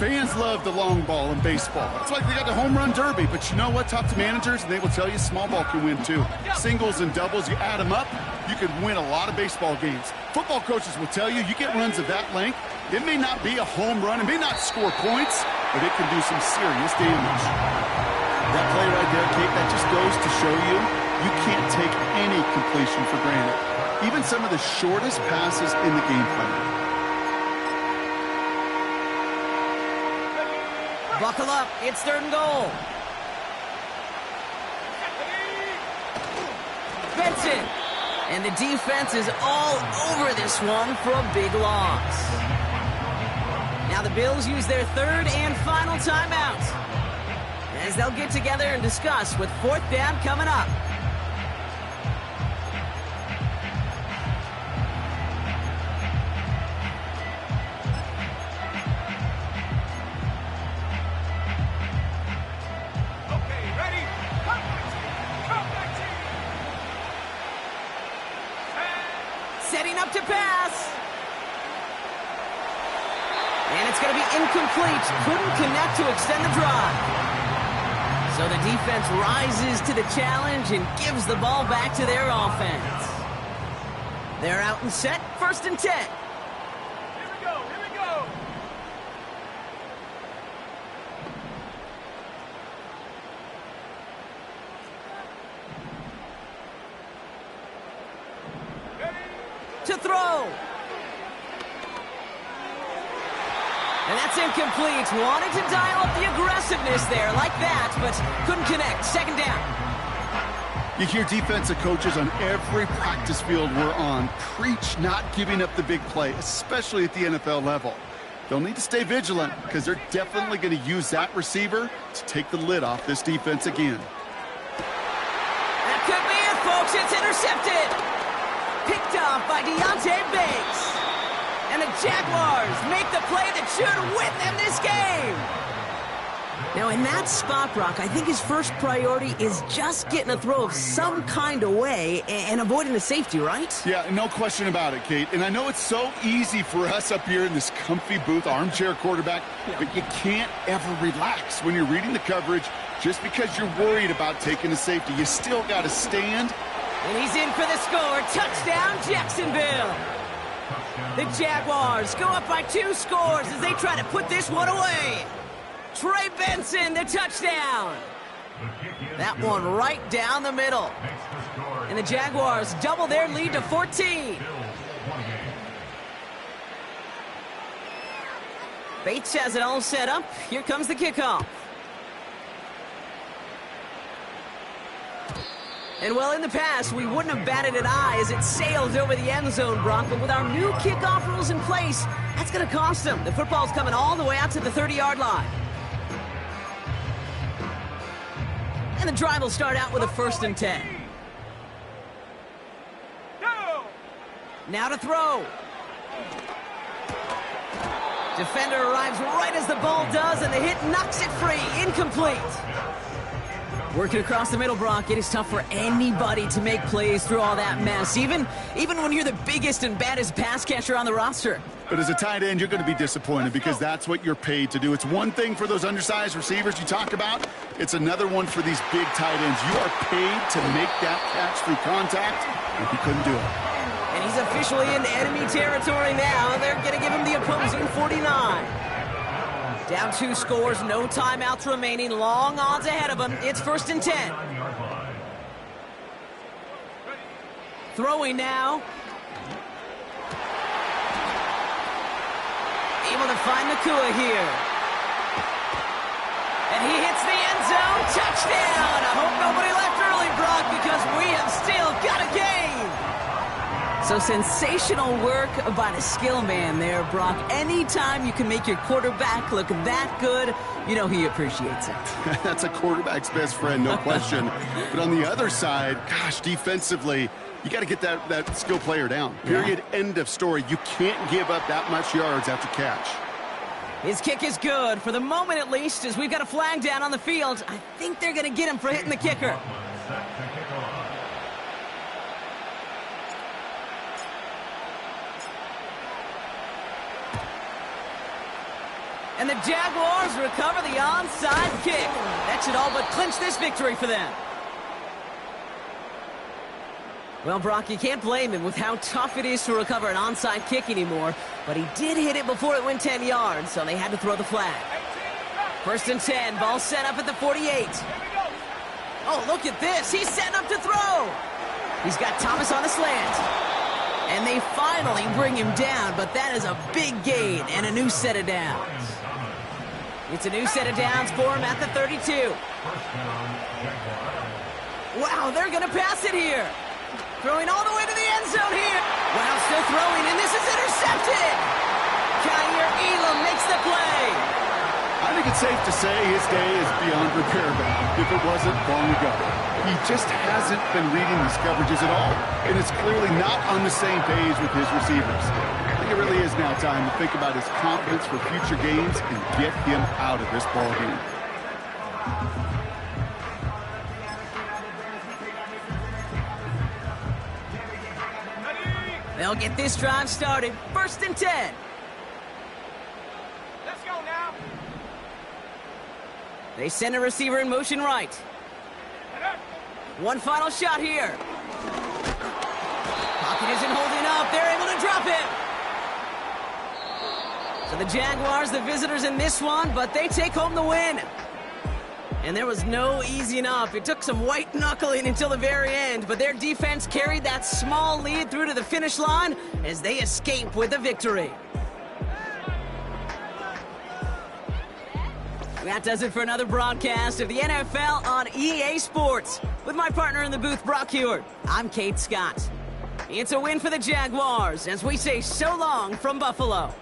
[SPEAKER 3] Fans love the long ball in baseball. It's like they got the home run derby, but you know what? Talk to managers, and they will tell you small ball can win too. Singles and doubles, you add them up, you could win a lot of baseball games. Football coaches will tell you get runs of that length. It may not be a home run, it may not score points, but it can do some serious damage. That play right there, Kate, that just goes to show you can't take any completion for granted. Even some of the shortest passes in the game plan.
[SPEAKER 2] Buckle up. It's 3rd and goal. Benson. And the defense is all over this one for a big loss. Now the Bills use their 3rd and final timeout as they'll get together and discuss with 4th down coming up. Setting up to pass. And it's going to be incomplete. Couldn't connect to extend the drive. So the defense rises to the challenge and gives the ball back to their offense. They're out and set. 1st and 10.
[SPEAKER 4] Here we go.
[SPEAKER 2] throw. And that's incomplete. Wanted to dial up the aggressiveness there like that, but couldn't connect. Second down.
[SPEAKER 3] You hear defensive coaches on every practice field we're on preach not giving up the big play, especially at the NFL level. They'll need to stay vigilant because they're definitely going to use that receiver to take the lid off this defense again.
[SPEAKER 2] That could be it, folks. It's intercepted. Picked off by Deontay Banks. And the Jaguars make the play that should win them this game. Now, in that spot, Brock, I think his first priority is just getting a throw of some kind of way and avoiding the safety, right?
[SPEAKER 3] Yeah, no question about it, Kate. And I know it's so easy for us up here in this comfy booth, armchair quarterback, but you can't ever relax when you're reading the coverage just because you're worried about taking a safety. You still got to stand.
[SPEAKER 2] And he's in for the score. Touchdown, Jacksonville. The Jaguars go up by 2 scores as they try to put this one away. Trey Benson, the touchdown. That one right down the middle. And the Jaguars double their lead to 14. Bates has it all set up. Here comes the kickoff. And well, in the past, we wouldn't have batted an eye as it sailed over the end zone, Brock. But with our new kickoff rules in place, that's going to cost them. The football's coming all the way out to the 30-yard line. And the drive will start out with a 1st and 10. Now to throw. Defender arrives right as the ball does, and the hit knocks it free. Incomplete. Working across the middle, Brock, it is tough for anybody to make plays through all that mess, even when you're the biggest and baddest pass catcher on the roster.
[SPEAKER 3] But as a tight end, you're going to be disappointed because that's what you're paid to do. It's one thing for those undersized receivers you talk about. It's another one for these big tight ends. You are paid to make that catch through contact, and he couldn't do it.
[SPEAKER 2] And he's officially in enemy territory now. They're going to give him the opposing 49. Down 2 scores, no timeouts remaining, long odds ahead of him. It's 1st and 10. Throwing now. Able to find Nakua here. And he hits the end zone. Touchdown! I hope nobody left early, Brock, because we have still got a game. So sensational work by the skill man there, Brock. Anytime you can make your quarterback look that good, you know he appreciates it.
[SPEAKER 3] That's a quarterback's best friend, no question. But on the other side, gosh, defensively, you got to get that skill player down. Period. Yeah. End of story. You can't give up that much yards after catch.
[SPEAKER 2] His kick is good, for the moment at least, as we've got a flag down on the field. I think they're going to get him for hitting the kicker. And the Jaguars recover the onside kick. That should all but clinch this victory for them. Well, Brock, you can't blame him with how tough it is to recover an onside kick anymore. But he did hit it before it went 10 yards, so they had to throw the flag. 1st and 10, ball set up at the 48. Oh, look at this. He's setting up to throw. He's got Thomas on the slant. And they finally bring him down, but that is a big gain and a new set of downs. It's a new set of downs for him at the 32. Wow, they're going to pass it here. Throwing all the way to the end zone here. Wow, still throwing, and this is intercepted. Kyer Elam makes the play.
[SPEAKER 3] I think it's safe to say his day is beyond repair if it wasn't long ago. He just hasn't been reading these coverages at all, and it's clearly not on the same page with his receivers. I think it really is now time to think about his confidence for future games and get him out of this ball game.
[SPEAKER 2] They'll get this drive started. 1st and 10.
[SPEAKER 4] Let's go now.
[SPEAKER 2] They send a receiver in motion right. One final shot here. Pocket isn't holding up. They're able to drop it. So the Jaguars, the visitors in this one, but they take home the win. And there was no easing up. It took some white knuckling until the very end, but their defense carried that small lead through to the finish line as they escape with the victory. That does it for another broadcast of the NFL on EA Sports. With my partner in the booth, Brock Heward, I'm Kate Scott. It's a win for the Jaguars as we say so long from Buffalo.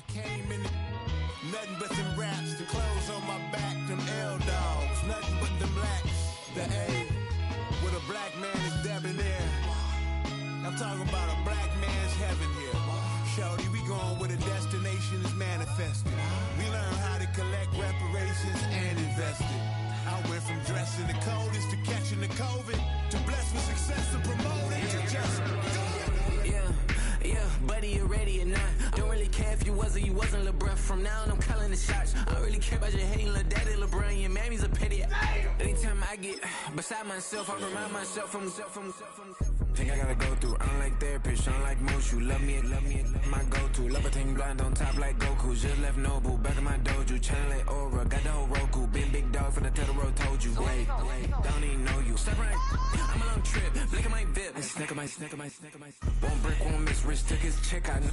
[SPEAKER 6] Came in nothing but them raps, the clothes on my back, them L-dogs, nothing but them blacks. The A, with a black man is debonair. I'm talking about a black man's heaven here. Shorty, we going where the destination is manifested. We learn how to collect reparations and invest it. I went from dressing the coldest to catching the COVID, to blessed with success and promoting to just
[SPEAKER 7] Yeah, buddy, you ready or not? Don't really care if you was or you wasn't LeBron. From now on, I'm calling the shots. I don't really care about your hating little daddy LeBron. Your mammy's a pity. Anytime I get beside myself, I remind myself from think I gotta go through. I don't like therapist, I don't like most. You love me, my go-to. Love a thing blind on top like Goku. Just left Noble, back in my dojo. Channel like Aura, got the whole Roku. Been big dog from the Tether Road, told you. Wait, don't even know you. Step right, I'm a long trip. Look at my VIP. Snack my. Won't break, won't miss. Rich took his check, I know.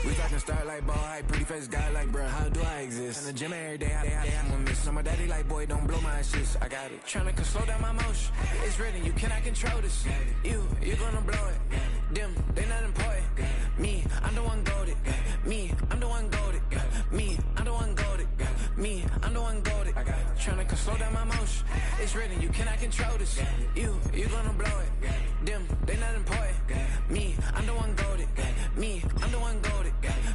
[SPEAKER 7] We talking start like ball hype, pretty face guy like, bruh, how do I exist? In the gym every day, I'm gonna miss. So my daddy like, boy, don't blow my shit. I got it. Tryna slow down my motion. It's written, you cannot control this. You're gonna blow it. Them, they not important. Me, I'm the one goated. Me, I'm the one goated. Me, I'm the one goated. Me, I'm the one goated. Tryna slow down my motion. It's written, you cannot control this. You're gonna blow it. Them, they not important. Me, I'm the one goated. Me, I'm the one goated.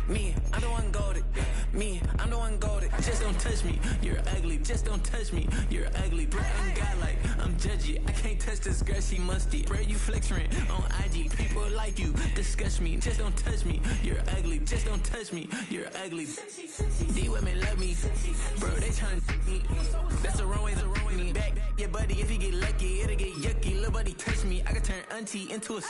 [SPEAKER 7] Me, I'm the one goated. Me, I'm the one goated. Just don't touch me, you're ugly. Just don't touch me, you're ugly. Bro, I'm godlike, I'm judgy. I can't touch this girl, she musty. Bro, you flexing on IG. People like you disgust me. Just don't touch me, you're ugly. Just don't touch me, you're ugly. These women love me, bro. They tryna me. That's the wrong way. Me back, yeah, buddy. If you get lucky, it'll get yucky. Little buddy touch me, I could turn auntie into a.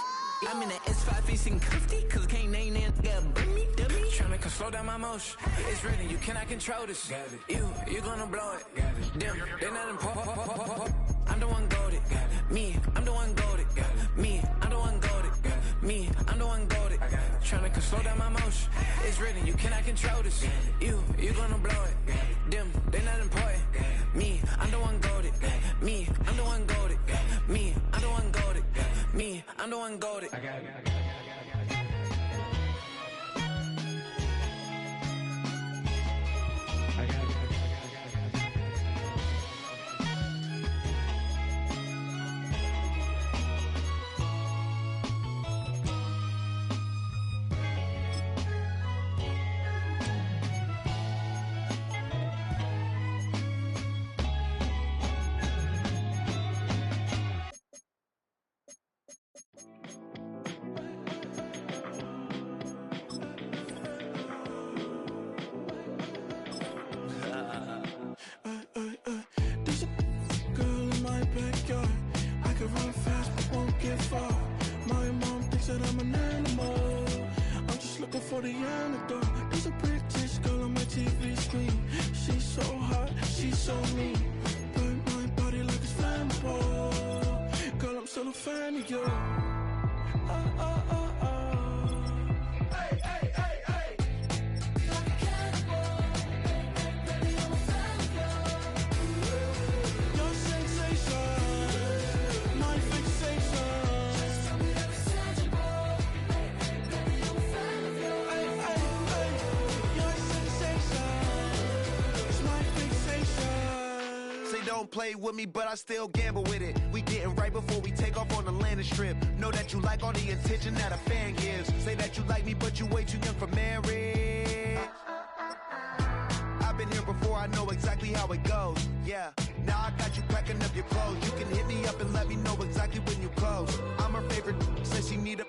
[SPEAKER 7] I'm in the S5 facing cuffy, cause I can't name that guy but me, dummy. Tryna slow down my motion. It's written, you cannot control this. You're gonna blow it. Them, they're not important. I'm the one goated. Me, I'm the one goated. Me, I'm the one goated. Me, I'm the one goated. Tryna slow down my motion. It's written, you cannot control this. You're gonna blow it. Them, they're not important. Me, I'm the one goated. Me, I'm the one goated. Me, I'm the one goated. Me, I'm the one goated. I got it.
[SPEAKER 8] There's a girl in my backyard. I can run fast but won't get far. My mom thinks that I'm an animal. I'm just looking for the antidote. There's a British girl on my TV screen. She's so hot, she's so so mean. Burn my body like it's flammable. Girl, I'm still a fan of you.
[SPEAKER 4] Hey, hey, hey, hey. Like a cannibal. Baby, I'm a fan of
[SPEAKER 8] Your sensation, my fixation.
[SPEAKER 4] Just tell me that it's tangible. Baby, I'm a fan of you.
[SPEAKER 8] Your sensation is my fixation.
[SPEAKER 9] Say don't play with me, but I still gamble with it. We getting right before we take off on the landing strip. Know that you like all the attention that a fan gives. Say that you like me, but you way too young for marriage. I've been here before, I know exactly how it goes. Yeah, now I got you packing up your clothes. You can hit me up and let me know exactly when you close. I'm her favorite, says she need a